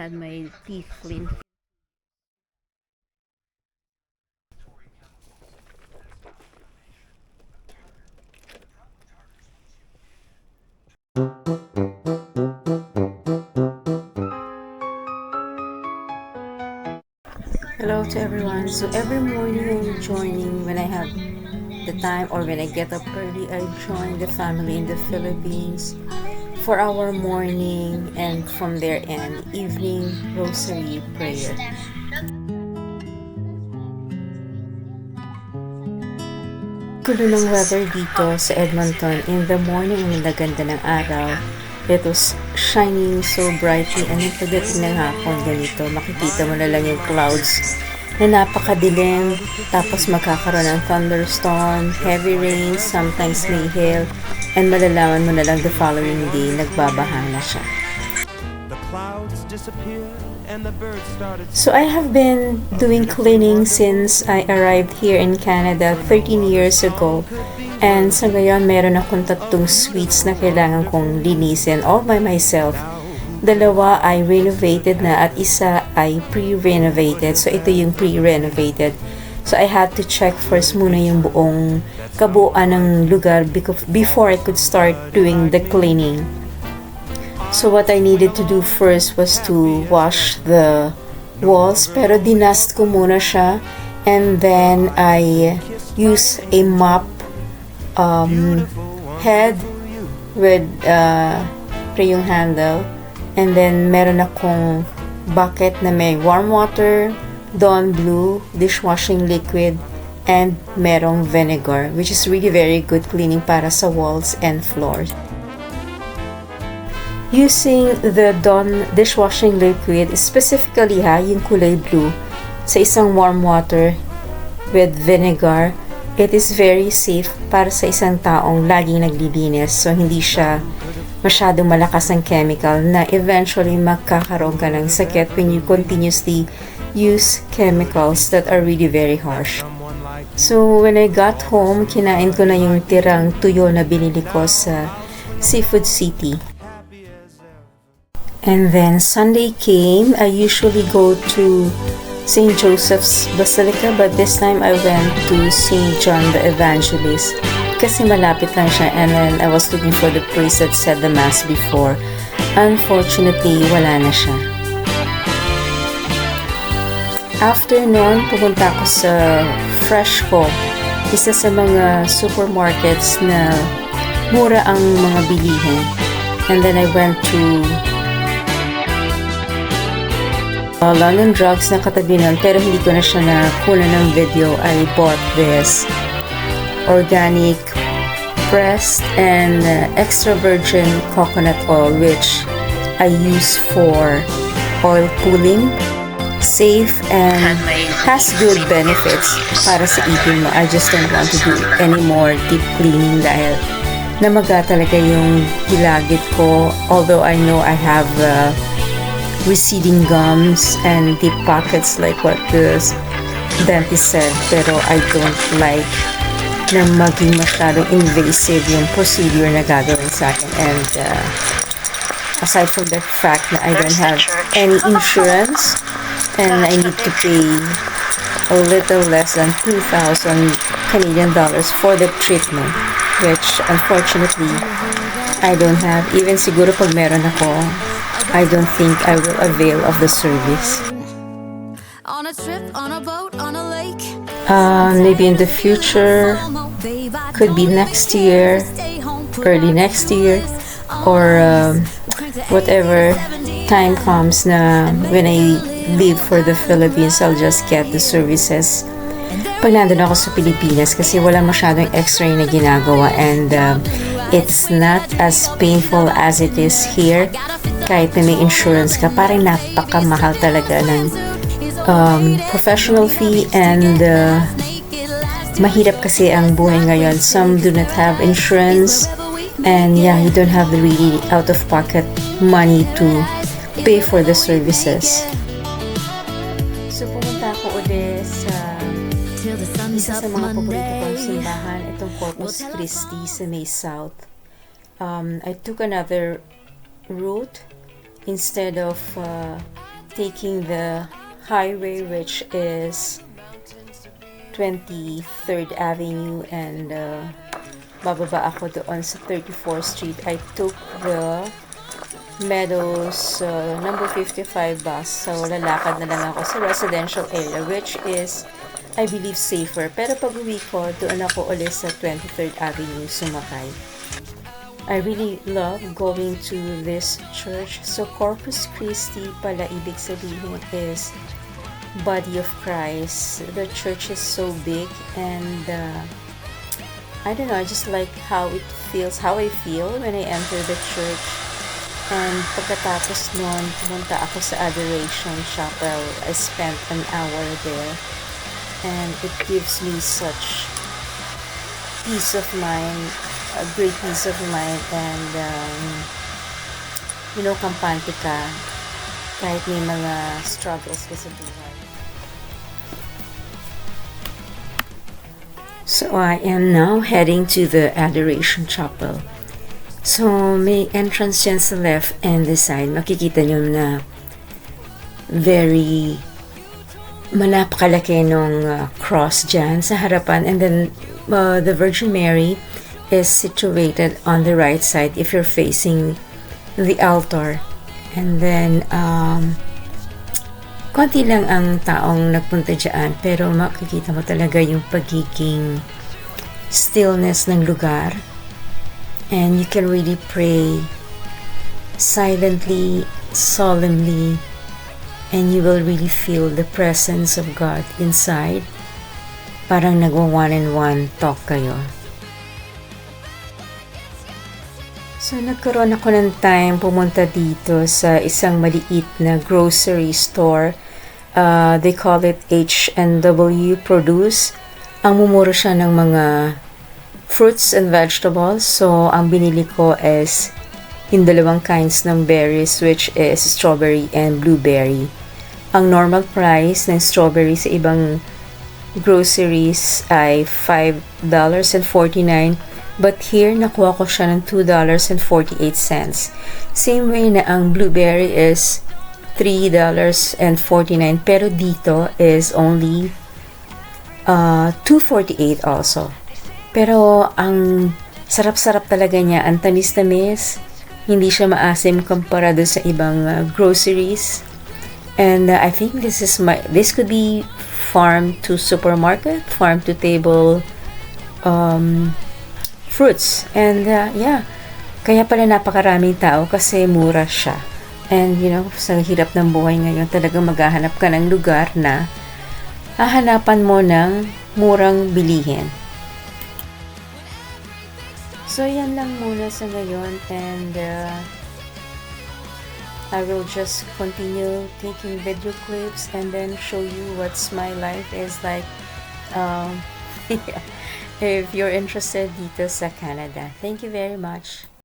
had my teeth cleaned. Hello to everyone. So every morning I'm joining when I have the time or when I get up early, I join the family in the Philippines for our morning and from there and evening rosary prayer. Gulo ng weather dito sa Edmonton. In the morning, ang ganda ng araw. It was shining so brightly and pagdating ng hapon ganito, makikita mo na lang yung clouds na napakadilim, tapos magkakaroon ng thunderstorm, heavy rain, sometimes may hail, and malalaman mo na lang the following day, nagbabaha na siya. So I have been doing cleaning since I arrived here in Canada 13 years ago. And sa ngayon, meron akong 3 suites na kailangan kong linisin all by myself. 2 ay renovated na at isa ay pre-renovated. So ito yung pre-renovated. So I had to check first muna yung buong kabuuan ng lugar before I could start doing the cleaning. So what I needed to do first was to wash the walls, pero dinust ko muna siya, and then I use a mop head with yung handle, and then meron akong bucket na may warm water, Dawn Blue dishwashing liquid, and merong vinegar, which is really very good cleaning para sa walls and floors. Using the Dawn dishwashing liquid, specifically yung kulay blue, sa isang warm water with vinegar, it is very safe para sa isang taong laging naglilinis. So hindi siya masyadong malakas ng chemical na eventually magkakaroon ka ng sakit when you continuously use chemicals that are really very harsh. So when I got home, kinain ko na yung tirang tuyo na binili ko sa Seafood City. And then Sunday came. I usually go to St. Joseph's Basilica, but this time I went to St. John the Evangelist kasi malapit lang siya, and then I was looking for the priest that said the mass before. Unfortunately, wala na siya. After nun, pumunta ako sa Freshco, isa sa mga supermarkets na mura ang mga bilihin. And then I went to London Drugs na katabi nun, pero hindi ko na siya nakunan ng video. I bought this organic pressed and extra virgin coconut oil, which I use for oil pulling. Safe and has good benefits para sa ipin mo. I just don't want to do any more deep cleaning dahil namaga talaga yung gilagid ko, although I know I have receding gums and deep pockets like what the dentist said, pero I don't like na maging masyadong invasive yung procedure na gagawin sa akin. And aside from the fact na I don't have any insurance and I need to pay a little less than 2,000 Canadian dollars for the treatment, which unfortunately I don't have. Even siguro pag meron ako, I don't think I will avail of the service. On a trip, on a boat, on a lake. Maybe in the future, could be next year, early next year, or whatever time comes na when I leave for the Philippines, I'll just get the services. Pag nandun ako sa Pilipinas, kasi wala masyadong x-ray na ginagawa, and it's not as painful as it is here. Kahit na may insurance ka, parang napakamahal talaga ng professional fee, and mahirap kasi ang buhay ngayon. Some do not have insurance, and you don't have the really out-of-pocket money to pay for the services. So pumunta ako ulit sa isa sa mga paborito kong simbahan, itong Corpus Christi sa May South. I took another route. Instead of taking the highway, which is 23rd Avenue, and bababa ako doon sa 34th Street. I took the Meadows number 55 bus. So, lalakad na lang ako sa residential area, which is, I believe, safer. Pero pag uwi ko, doon ako ulit sa 23rd Avenue sumakay. I really love going to this church. So, Corpus Christi pala ibig sabihin is Body of Christ. The church is so big, and I don't know, I just like how it feels, how I feel when I enter the church. And pagkatapos nun, pumunta ako sa Adoration Chapel. I spent an hour there, and it gives me such peace of mind, a great peace of mind, and kampante ka kahit may mga struggles ka sa buhay. So I am now heading to the Adoration Chapel. So may entrance yan sa left and the side. Makikita nyo na very napakalaki nung cross dyan sa harapan. And then the Virgin Mary is situated on the right side if you're facing the altar. And then konti lang ang taong nagpunta dyan, pero makikita mo talaga yung pagiging stillness ng lugar. And you can really pray silently, solemnly, and you will really feel the presence of God inside. Parang nagwa-one-on-one talk kayo. So, nagkaroon ako ng time pumunta dito sa isang maliit na grocery store. They call it H&W Produce. Ang mumura siya ng mga fruits and vegetables. So, ang binili ko is yung dalawang kinds ng berries, which is strawberry and blueberry. Ang normal price ng strawberry sa ibang groceries ay $5.49. But here, nakuha ko siya ng $2.48. Same way na ang blueberry is $3.49. Pero dito is only $2.48 also. Pero ang sarap-sarap talaga niya. Ang tamis-tamis. Hindi siya maasim kumpara sa ibang groceries. And I think this could be farm to supermarket, farm to table fruits. And kaya pala napakaraming tao kasi mura siya. And sa hirap ng buhay ngayon, talagang maghahanap ka ng lugar na hahanapan mo ng murang bilihin. So yan lang muna sa ngayon, and I will just continue taking video clips and then show you what's my life is like if you're interested dito sa Canada. Thank you very much.